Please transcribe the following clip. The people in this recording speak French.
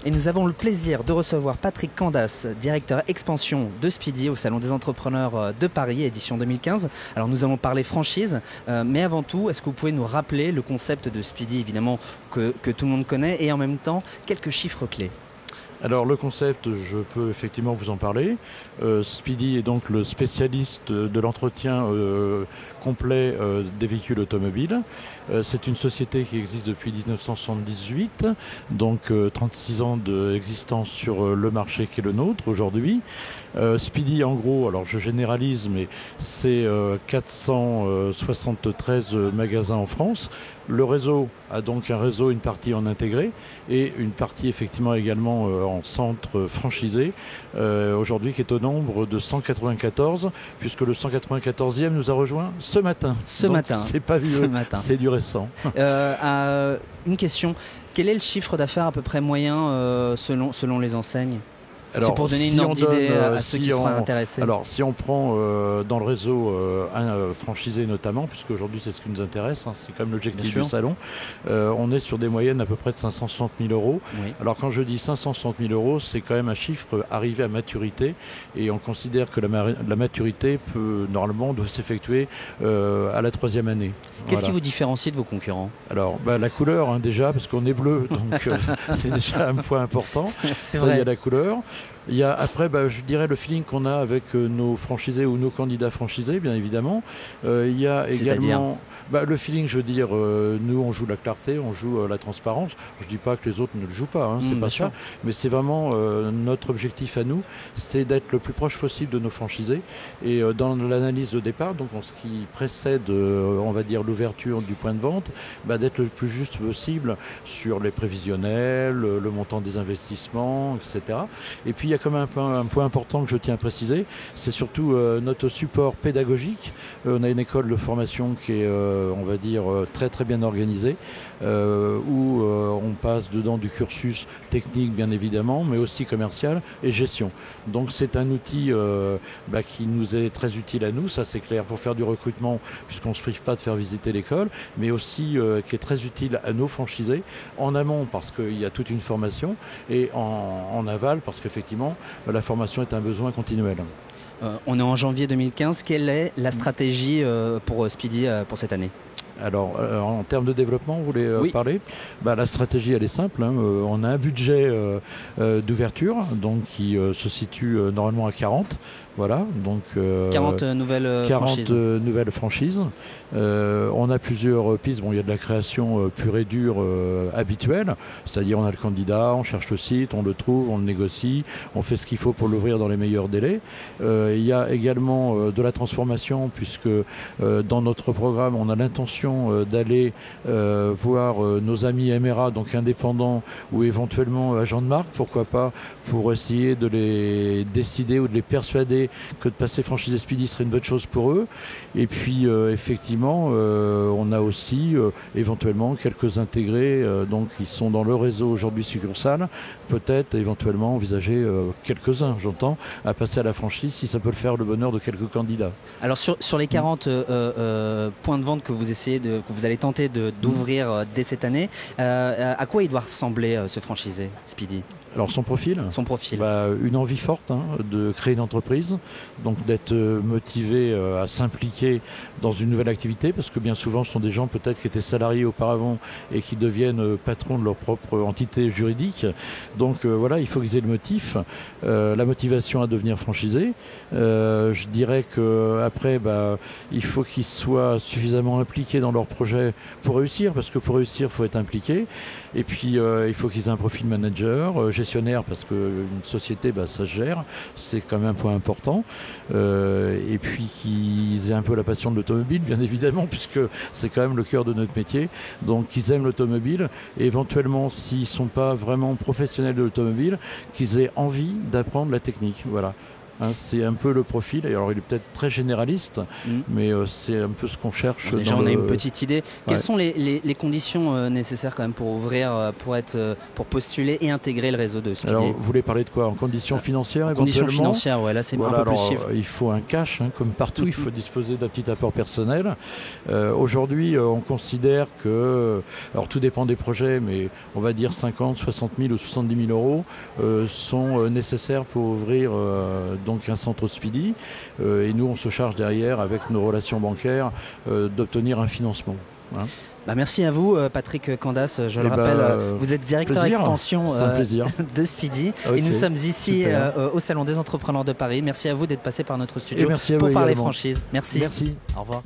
Et nous avons le plaisir de recevoir Patrick Candace, directeur expansion de Speedy au Salon des Entrepreneurs de Paris, édition 2015. Alors nous allons parler franchise, mais avant tout, est-ce que vous pouvez nous rappeler le concept de Speedy, évidemment, que tout le monde connaît, et en même temps, quelques chiffres clés? Alors le concept, je peux effectivement vous en parler. Speedy est donc le spécialiste de l'entretien complet des véhicules automobiles. C'est une société qui existe depuis 1978, donc 36 ans d'existence sur le marché qui est le nôtre aujourd'hui. Speedy, en gros, alors je généralise, mais c'est 473 magasins en France. Le réseau a donc un réseau, une partie en intégré et une partie effectivement également en centre franchisé, aujourd'hui qui est au nombre de 194, puisque le 194e nous a rejoint ce matin. Ce matin. C'est pas vieux, c'est du récent. Une question, quel est le chiffre d'affaires à peu près moyen selon les enseignes? C'est pour donner une ordre d'idée à ceux qui seraient intéressés. Alors, si on prend dans le réseau franchisé notamment, puisque aujourd'hui c'est ce qui nous intéresse, hein, c'est quand même l'objectif du salon, on est sur des moyennes à peu près de 560 000 euros. Oui. Alors quand je dis 560 000 euros, c'est quand même un chiffre arrivé à maturité, et on considère que la maturité normalement doit s'effectuer à la 3e année. Qu'est-ce qui vous différencie de vos concurrents? Alors, la couleur, hein, déjà, parce qu'on est bleu, donc c'est déjà un point important. C'est vrai. Il y a la couleur. Il y a après, je dirais, le feeling qu'on a avec nos franchisés ou nos candidats franchisés, bien évidemment. Il y a également le feeling, je veux dire, nous on joue la clarté, on joue la transparence. Je dis pas que les autres ne le jouent pas, hein, c'est pas ça. Mais c'est vraiment notre objectif à nous, c'est d'être le plus proche possible de nos franchisés. Et dans l'analyse de départ, donc en ce qui précède, on va dire, l'ouverture du point de vente, d'être le plus juste possible sur les prévisionnels, le montant des investissements, etc. Et puis il y a quand même un point important que je tiens à préciser, c'est surtout notre support pédagogique. On a une école de formation qui est, on va dire, très très bien organisée, où on passe dedans du cursus technique bien évidemment, mais aussi commercial et gestion. Donc c'est un outil qui nous est très utile à nous, ça c'est clair, pour faire du recrutement, puisqu'on ne se prive pas de faire visiter l'école, mais aussi qui est très utile à nos franchisés, en amont parce qu'il y a toute une formation, et en aval parce qu'effectivement la formation est un besoin continuel. On est en janvier 2015, quelle est la stratégie pour Speedy pour cette année? Alors, en termes de développement, vous voulez parler? La stratégie, elle est simple, hein. On a un budget d'ouverture, donc qui se situe normalement à 40. Voilà, donc 40 nouvelles franchises. 40 nouvelles franchises. On a plusieurs pistes. Bon, il y a de la création pure et dure habituelle, c'est-à-dire on a le candidat, on cherche le site, on le trouve, on le négocie, on fait ce qu'il faut pour l'ouvrir dans les meilleurs délais. Il y a également de la transformation, puisque dans notre programme, on a l'intention d'aller voir nos amis MRA, donc indépendants ou éventuellement agents de marque, pourquoi pas, pour essayer de les décider ou de les persuader que de passer franchisé Speedy serait une bonne chose pour eux. Et puis effectivement on a aussi éventuellement quelques intégrés donc qui sont dans le réseau aujourd'hui succursale, peut-être éventuellement envisager quelques-uns, j'entends, à passer à la franchise si ça peut le faire le bonheur de quelques candidats. Alors sur les 40 points de vente que vous allez tenter d'ouvrir dès cette année, à quoi il doit ressembler ce franchisé Speedy? Alors son profil, une envie forte de créer une entreprise, donc d'être motivé à s'impliquer dans une nouvelle activité, parce que bien souvent ce sont des gens peut-être qui étaient salariés auparavant et qui deviennent patrons de leur propre entité juridique. Donc voilà, il faut qu'ils aient le motif, la motivation à devenir franchisé. Je dirais qu'après, il faut qu'ils soient suffisamment impliqués dans leur projet pour réussir, parce que pour réussir, il faut être impliqué. Et puis il faut qu'ils aient un profil manager, gestionnaire, parce qu'une société, ça se gère, c'est quand même un point important. Et puis qu'ils aient un peu la passion de l'automobile, bien évidemment, puisque c'est quand même le cœur de notre métier. Donc qu'ils aiment l'automobile, et éventuellement, s'ils ne sont pas vraiment professionnels de l'automobile, qu'ils aient envie d'apprendre la technique. Voilà. Hein, c'est un peu le profil. Et alors il est peut-être très généraliste, mais c'est un peu ce qu'on cherche. Déjà, on a une petite idée. Quelles sont les conditions nécessaires quand même pour ouvrir, pour postuler et intégrer le réseau de Speedy? Alors, vous voulez parler de quoi? En conditions financières, conditions financières, ouais, là c'est un peu plus chiffre. Il faut un cash, hein, comme partout, il faut disposer d'un petit apport personnel. Aujourd'hui, on considère que, alors tout dépend des projets, mais on va dire 50, 60 000 ou 70 000 euros sont nécessaires pour ouvrir donc un centre Speedy. Et nous, on se charge derrière, avec nos relations bancaires, d'obtenir un financement. Hein. Merci à vous, Patrick Candace. Je le rappelle, vous êtes directeur expansion de Speedy. Okay. Et nous sommes ici au Salon des Entrepreneurs de Paris. Merci à vous d'être passé par notre studio pour parler franchise. Merci. Merci. Au revoir.